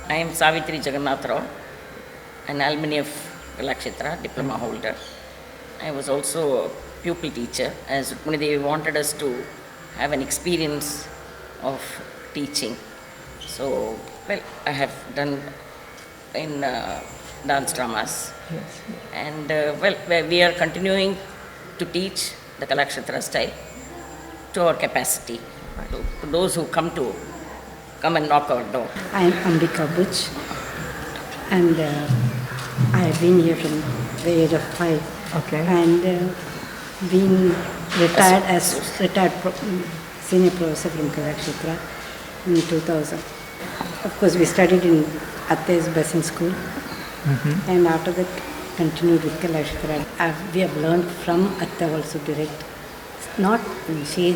I am Savithri an alumni of Kalakshetra, diploma holder. I was also a pupil teacher, as Rukmini Devi wanted us to have an experience of teaching. So, well, I have done in dance dramas. Yes. And we are continuing to teach the Kalakshetra style to our capacity, to those who come and knock our door. I am Ambika akka, and I have been here from the age of 5. Okay. And been retired as senior professor from Kalakshetra in 2000. Of course, we studied in Atte's Basin School, and after that continued with Kalakshetra. We have learned from Atte also direct.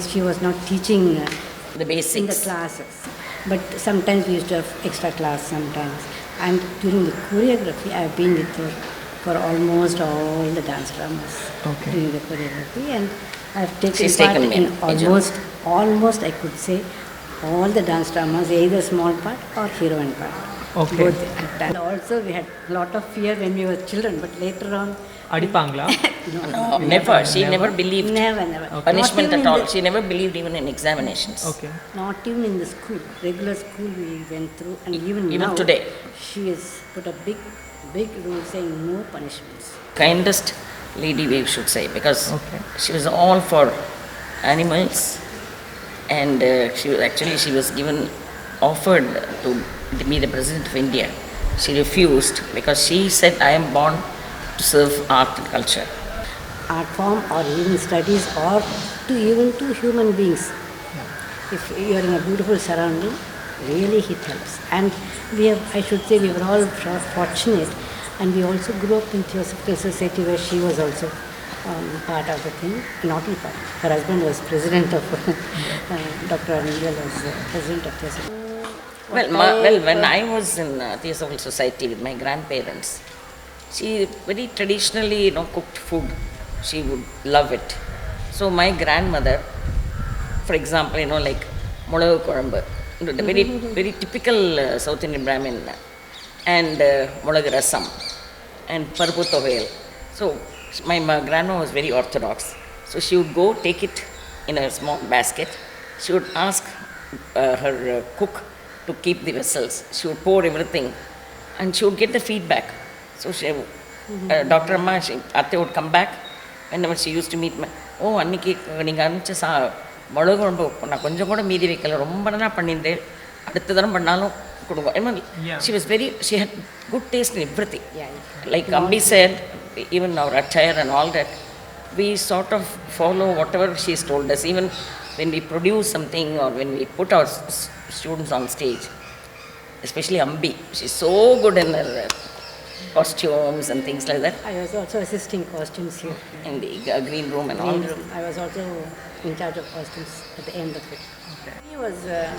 She was not teaching The basics. in the classes, but sometimes we used to have extra class sometimes. And during the choreography, I have been with her for almost all the dance dramas during the choreography, and I have taken part in almost I could say all the dance dramas, either small part or heroine part. Okay. Both I've done. And also we had a lot of fear when we were children, but later on. Adipangla? No, never. She never believed Never. Okay. punishment at all. She never believed even in examinations. Okay. Not even in the school, regular school we went through, and even now, today. she has put a big rule saying no punishments. Kindest lady, we should say, because she was all for animals, and she was offered to be the president of India. She refused because she said, I am born to serve art and culture. Art form or even studies or even to human beings. If you are in a beautiful surrounding, really it helps. And I should say we were all fortunate, and we also grew up in Theosophical Society where she was also part of the thing, not in part. Her husband was president of, Dr. Anil was president of Theosophical. When I was in Theosophical Society with my grandparents, she very traditionally, cooked food. She would love it. So my grandmother, for example, like molagu korambu, the very typical South Indian Brahmin, and molagu rasam, and paruppu tovaiyal. So my grandma was very orthodox. So she would go take it in a small basket. She would ask her cook to keep the vessels. She would pour everything, and she would get the feedback. So Dr. Amma, Atte would come back whenever she used to meet me. Oh, anniki neenga anucha molagu korambu na konjam kuda meedi vekkala romba nalla panninde adutha tharam pannalum kudunga. She had good taste in everything. Like Ambi said, even our attire and all that, we sort of follow whatever she's told us. Even when we produce something or when we put our students on stage, especially Ambi, she's so good in her costumes and things like that. I was also assisting costumes here. In the green room and all. I was also in charge of costumes at the end of it. She was, I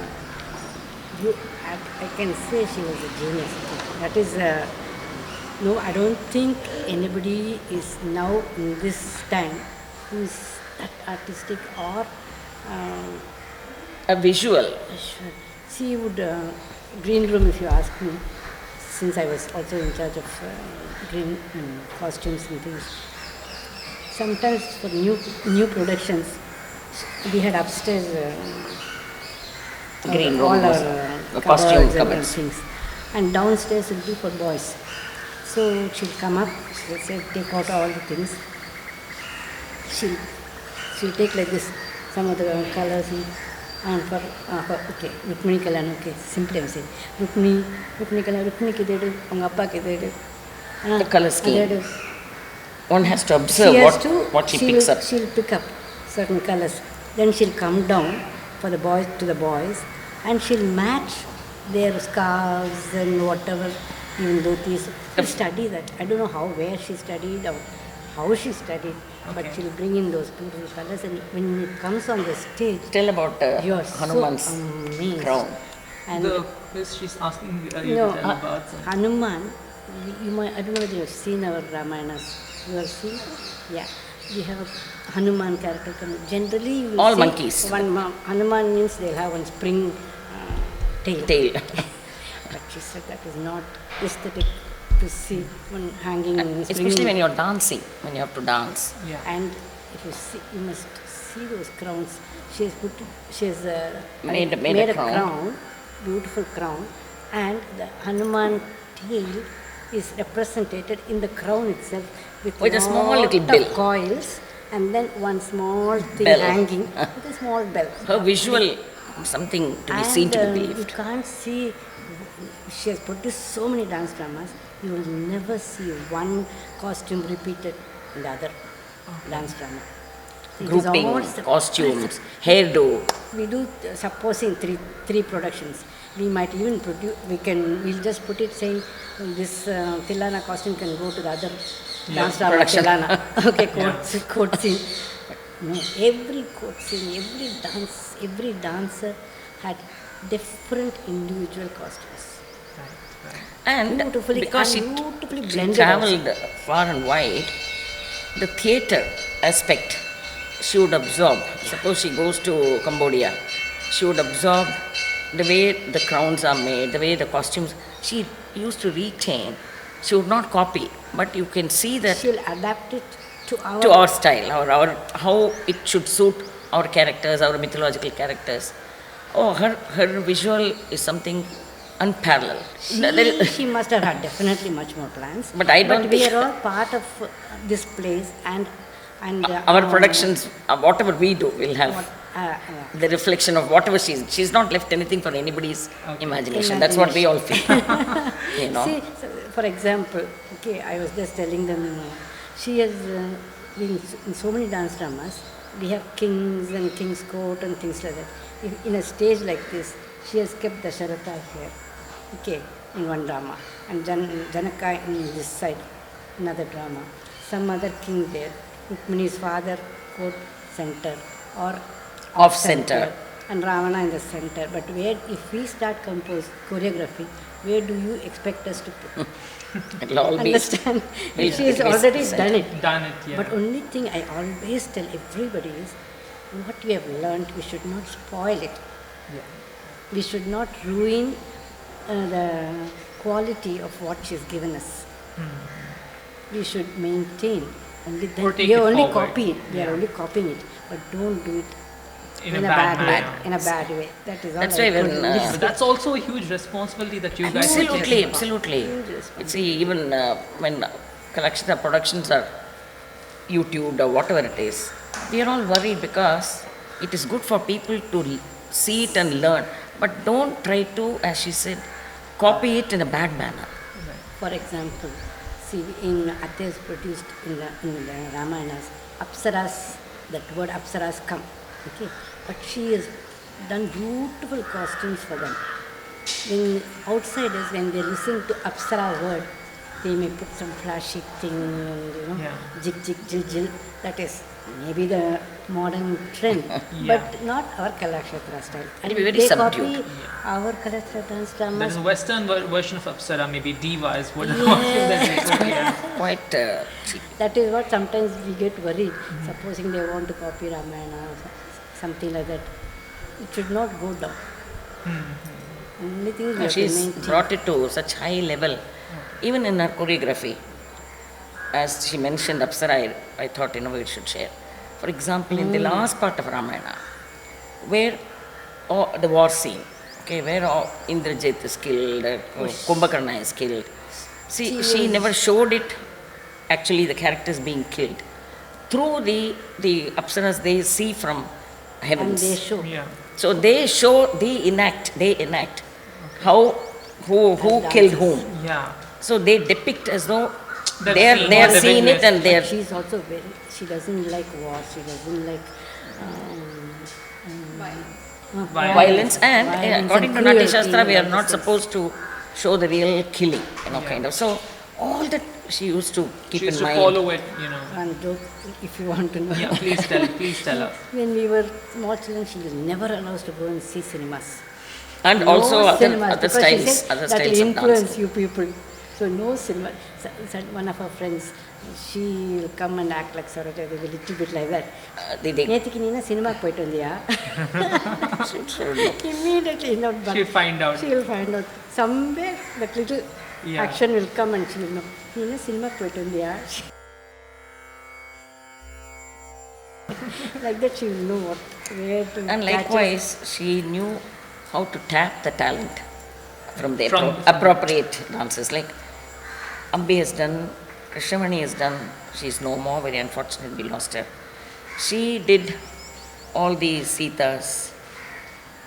can say she was a genius. That is, no, I don't think anybody is now in this time who is that artistic or a visual. She would, green room if you ask me, since I was also in charge of green costumes and things. Sometimes for new productions, we had upstairs green all room, our costume and cupboards. things. And downstairs would be for boys. So she'll come up, she'll say, take out all the things. She'll take like this, some of the colors and for Rukmini Kalan, simply I'm saying, Rukmini Kalan, Rukmini kidedu, avanga appa kidedu. The color scheme. One has to observe what she picks up. She'll pick up certain colors. Then she'll come down to the boys, and she'll match their scarves and whatever, even dhotis. She'll study that. I don't know where she studied or how she studied, but she'll bring in those beautiful colors, and when it comes on the stage, tell about Hanuman's so crown. And she's asking you to tell about Hanuman. I don't know whether you've seen our Ramayanas. You have seen? Yeah. We have a Hanuman character. Generally, you will all see monkeys. Hanuman means they'll have one spring tail. Tail. But she said that is not aesthetic to see when hanging in Especially when you're dancing, when you have to dance. Yeah. And if you see, you must see those crowns. She has Made made a a crown. crown, beautiful crown, and the Hanuman tail is represented in the crown itself with a small lot little of bell. coils, and then one small thing Bell. hanging with a small bell. Her visual, something to be seen, to be You believed. can't see, she has produced so many dance dramas, you will never see one costume repeated in the other dance drama. It is Grouping, all costumes, hairdo. We do, supposing three productions. We might even produce, we'll just put it saying this Tilana costume can go to the other dance drama Production. Tilana. Okay, court scene. No, every court scene, every dancer had different individual costumes. And Beautifully because and beautifully she blended travelled far and wide, the theatre aspect she would absorb. Suppose she goes to Cambodia, she would absorb the way the crowns are made, the way the costumes. She used to retain. She would not copy, but you can see that She'll adapt it to to our style, our how it should suit our characters, our mythological characters. Oh, her visual is something unparalleled. She must have had definitely much more plans. But I don't But we think- are all part of this place, and Our productions, whatever we do, will have what, the reflection of whatever she's not left anything for anybody's imagination. That's what we all feel. You know. See, so for example, okay, I was just telling them, she has been in so many dance dramas. We have kings and king's court and things like that. In a stage like this, she has kept Dasharatha here, okay, in one drama, and Janaka in this side, another drama. Some other king there, Rukmini's father, court center or Off center. and Ravana in the center. But where, if we start choreography, where do you expect us to put? It'll all be. Understand? will- She has it'll be already center. done it. Done it, yeah. But only thing I always tell everybody is, what we have learned, we should not spoil it. Yeah. We should not ruin the quality of what she's given us. We should maintain. Only then Or take we it only forward. copy it. We are Yeah. only copying it, but don't do it In a bad way. manner. In a bad way. That is all. That's I why could when, really But say. that's also a huge responsibility that you guys are Absolutely, taking. absolutely. Huge responsibility. See, even when Kalakshetra productions are YouTubed or whatever it is, we are all worried because it is good for people to see it and learn. But don't try to, as she said, copy it in a bad manner. For example, see, in Athas produced in the Ramayanas, Apsaras, that word Apsaras come, okay? But she has done beautiful costumes for them. When outsiders, when they listen to Apsara word, they may put some flashy thing, and, Yeah. jig, jig, jil, jil. That is maybe the modern trend, Yeah. but not our Kalakshetra style. And It'll be very they subdued. copy our Kalakshetra dance There dramas. is a Western version of Apsara, maybe Diva is what Yeah. Quite cheap. That is what sometimes we get worried. Supposing they want to copy Ramayana or something like that, it should not go down. Only thing is we have to She's maintain. brought it to such high level, even in her choreography. As she mentioned Apsara, I thought, we should share. For example, in the last part of Ramayana, where the war scene, okay, where Indrajit is killed, Kumbhakarna is killed. See, she never showed it, actually the characters being killed. Through the Apsaras, they see from And heavens. they show. Yeah. So they show, they enact how, who killed whom. Yeah. So they depict as though They've they seen are what they've seeing it witnessed. and they But are. she's also very, she doesn't like war, she doesn't like Violence and Violence according and to Natya cruelty, Shastra, we are like not this. supposed to show the real killing, Yeah. kind of. So all that she used to keep She used in to mind. follow it, one joke, if you want to know. Yeah, please tell us. When we were small children, she was never allowed to go and see cinemas. And No also cinemas, other because she styles, said other that styles will of influence dance. you people. So no cinema. Said one of our friends, She will come and act like Sarojaa Devi, a little bit like that. Didi. நேற்றுக்கு நீ என்ன சினிமாக்கு போயிட்டு வந்தியா? Immediately, not but She'll find out. she will find out. Somewhere that little Yeah. action will come and she will know. நீ என்ன சினிமாக்கு போயிட்டு வந்தியா? Like that she will know where to And catch us. likewise, she knew how to tap the talent from the From- appropriate dances. Like Ambi has done, Krishnavani has done, she's no more, very unfortunate, we lost her. She did all these Sitas,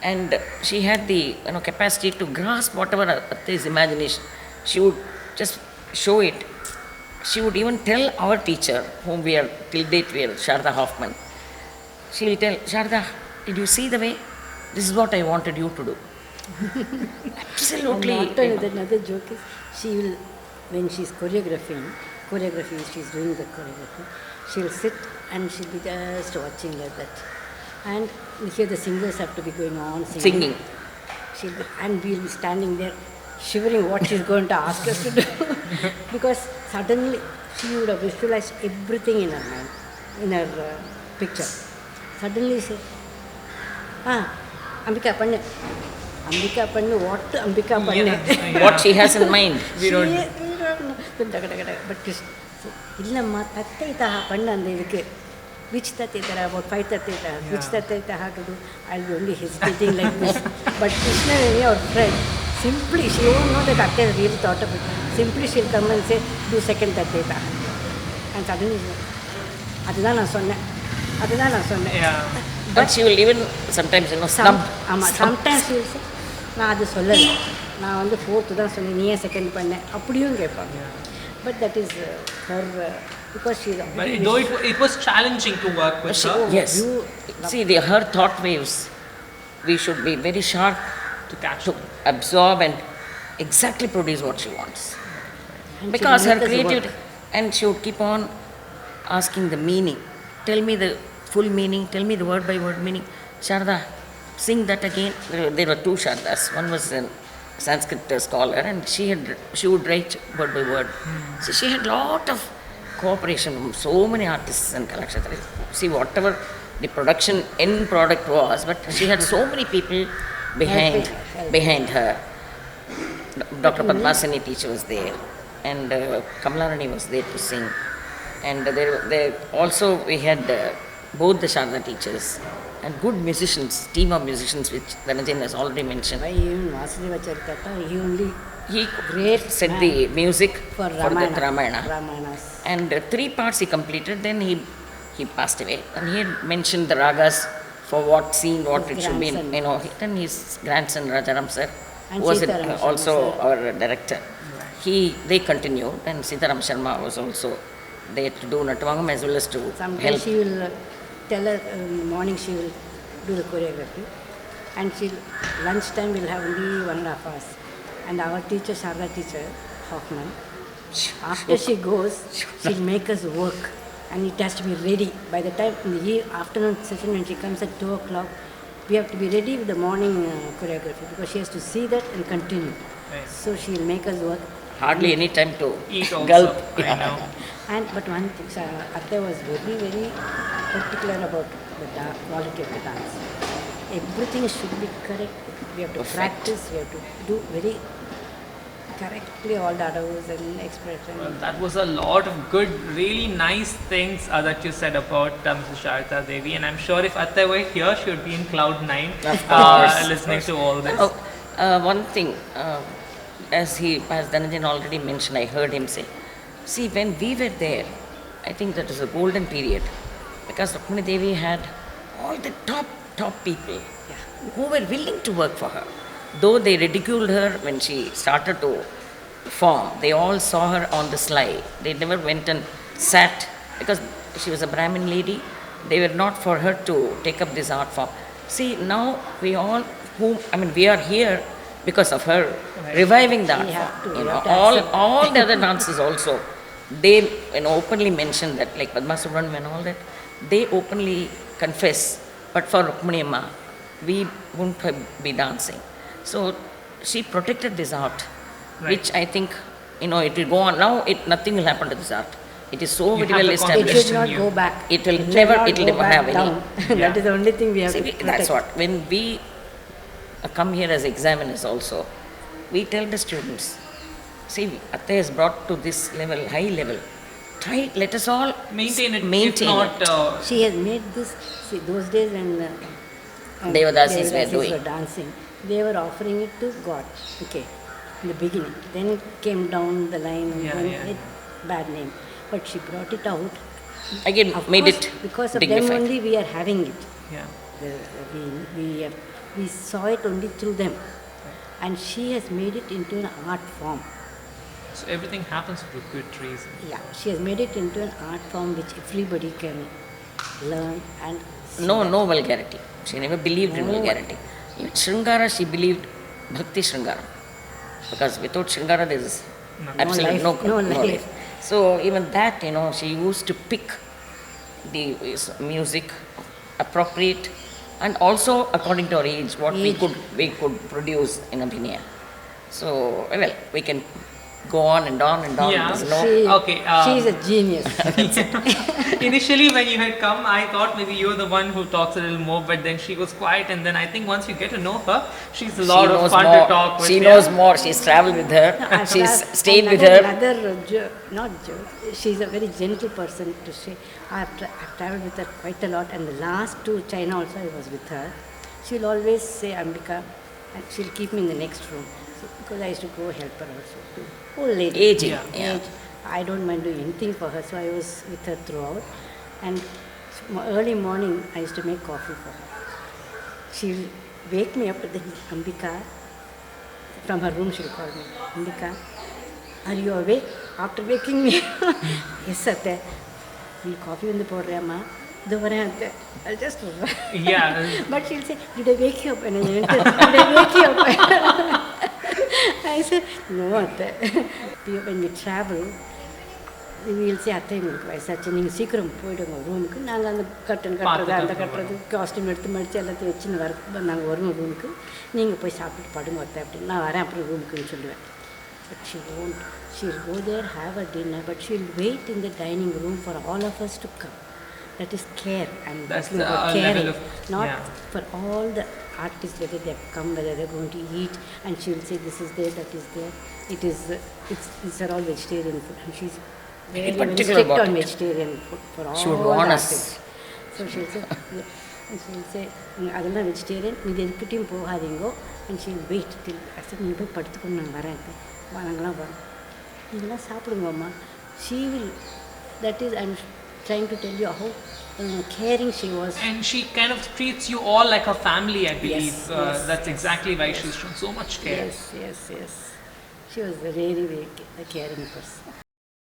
and she had the capacity to grasp whatever Atte's imagination. She would just show it. She would even tell our teacher, whom we are till date we are Sharda Hoffman. She will tell, Sharda, did you see the way? This is what I wanted you to do. Absolutely. And not only that, another joke is she will, when she's choreography, she's doing the choreography, she'll sit and she'll be just watching like that. And here the singers have to be going on singing. And we'll be standing there shivering what she's going to ask us to do. Because suddenly she would have visualized everything in her mind, in her picture. Suddenly she said, Ambika pannu. Ambika pannu, what Ambika pannu? Yeah. What she has in mind. We don't know. But இல்லம்மா தத்தை தஹா பண்ண அந்த இதுக்கு which தத்தை தரா about 5 தத்தை தஹா which தத்தை தஹா to do I'll be only hesitating like this. But Krishnavani, our friend, simply she won't know that Atte really thought of it. Simply she'll come and say do second தத்தை தஹா and suddenly அதுதான் நான் சொன்னேன். Yeah. But she will even sometimes, slump. Sometimes she will say நான் அது சொல்லலை, நான் வந்து 4th தான் சொன்னேன், நீ ஏன் செகண்ட் பண்ணேன் அப்படியும் கேட்பாங்க. But that is her, because she is... But though it was challenging to work with her. Yes. See, her thought waves, we should be very sharp To catch to them. absorb and exactly produce what she wants. And Because she her will make us creativity, work. and she would keep on asking the meaning. Tell me the full meaning, tell me the word by word meaning. Sharda, sing that again. There were 2 Shardas. One was a Sanskrit scholar, and she would write word by word. So she had lot of cooperation from so many artists in Kalakshetra. See, whatever the production end product was, but she had so many people behind her. Dr. Padmasini teacher was there, and Kamalarani was there to sing. And there also we had both the Sharda teachers and good musicians, team of musicians, which Dhananjay has already mentioned. Why even Vasudeva Charikata, he only He great set man the music for the Ramayana. Ramayanas. And 3 parts he completed, then he passed away. And he had mentioned the ragas for what scene, what His it should be. grandson. Then his grandson Rajaram sir And was Sitaram Sharma also sir. our director. They continued, and Sitaram Sharma was also there to do Natavangam as well as to Sometimes help. she will tell her in the morning she will do the choreography, and lunchtime we'll have only 1.5 hours. And our teacher, Sharda teacher, Hoffman, after she goes, she'll make us work, and it has to be ready. By the time in the afternoon session when she comes at 2 o'clock, we have to be ready with the morning choreography because she has to see that and continue. Right. So she'll make us work. Hardly any time to Eat also. gulp. I know. But one thing, Atte was very, very particular about the quality of the dance. Everything should be correct. We have to practice, we have to do very correctly all the adavus and expression. Well, that was a lot of good, really nice things that you said about Mrs. Sharda Devi, and I'm sure if Atte were here, she would be in cloud 9 Of course, listening to all this. One thing, as Dhananjay already mentioned, I heard him say, see, when we were there, I think that was a golden period, because Rukmini Devi had all the top people who were willing to work for her. Though they ridiculed her when she started to perform, they all saw her on the sly. They never went and sat, because she was a Brahmin lady. They were not for her to take up this art form. See, now we are here because of her reviving the art We have form. to, we have to accept. All the other dances also, they openly mention that, like Padma Subramanian and all that, they openly confess. But for Rukmini Amma, we wouldn't be dancing. So she protected this art, Right. which I think, it will go on. Now nothing will happen to this art. It is so You very have well the It established. should not you. go back. It will should never- not it will go never back have any- down. Yeah. That is the only thing we have See, to that's protect. what. When we come here as examiners also, we tell the students, see, Atte is brought to this level, high level. Try, let us all Maintain it. Maintain if not, it. She has made this, see, those days when Devadasis were doing. were dancing, they were offering it to God, okay, in the beginning. Then it came down the line and Yeah, then yeah. bad name. But she brought it out. Again, Of made course, it because of them dignified. only we are having it. yeah. We saw it only through them. And she has made it into an art form. So everything happens for a good reason. Yeah, she has made it into an art form which everybody can learn and see No, that. no vulgarity. She never believed in No. vulgarity. In Shringara, she believed Bhakti Shringara. Because without Shringara, there is absolutely life, no life. So even that, she used to pick the music appropriate and also according to our age, what we Age. could produce in Abhinaya. So, well, we can go on and on and on. Yeah. There's no, Okay, She's a genius. Initially, when you had come, I thought maybe you're the one who talks a little more, but then she was quiet, and then I think once you get to know her, she's a lot she of knows fun more. to talk with. She yeah. knows more. She's traveled with her. She's stayed with her. Not joke. She's a very gentle person to say. I've traveled with her quite a lot, and the last to China also I was with her. She'll always say Ambika, and she'll keep me in the next room. So, because I used to go help her also. Old lady. Aging. Yeah. Yeah. Age. I don't mind doing anything for her, so I was with her throughout. And early morning, I used to make coffee for her. She'll wake me up with the Ambika. From her room, she'll call me, Ambika, are you awake? After waking me, yes, Atte. You'll coffee in the podriyamma. I'll just Yeah. But she'll say, did I wake you up? And I went, did I wake you up? I said, no, Atte. When we travel, we will say, Atte, உங்களுக்கு வயசாச்சு நீங்கள் சீக்கிரம் போயிடுங்க ரூமுக்கு நாங்கள் அந்த கட்டன் கட்டுறது அந்த கட்டுறது காஸ்டியூம் எடுத்து மடித்து எல்லாத்தையும் வச்சுன்னு நாங்கள் வருவோம் ரூமுக்கு நீங்கள் போய் சாப்பிட்டு படுங்க அத்தை அப்படின்னு நான் வரேன் அப்புறம் ரூமுக்குன்னு சொல்லுவேன். But she won't. She'll go there, have a dinner, but she'll wait in the dining room for all of us to come. That is care. And That's talking the about level caring. of- Not yeah. for all the artists, whether they have come, whether they're going to eat, and she'll say, this is there, that is there. It is, these are all vegetarian food. And she's very, very particular strict about on it. vegetarian food for all She would the warn us. artists. So she'll say, she'll say, அதெல்லாம் vegetarian இது எதுக்கிட்டையும் போகாதீங்கோ and she'll wait till sir நீங்கள் போய் படுத்துக்கணும் நான் வரேன் நாங்களாம் வரோம் நீங்களாம் சாப்பிடுங்கம்மா she will that is I'm trying to tell you how caring she was. And she kind of treats you all like her family, I believe. yes, That's exactly why she's shown so much care. Yes. She was a very, very caring person.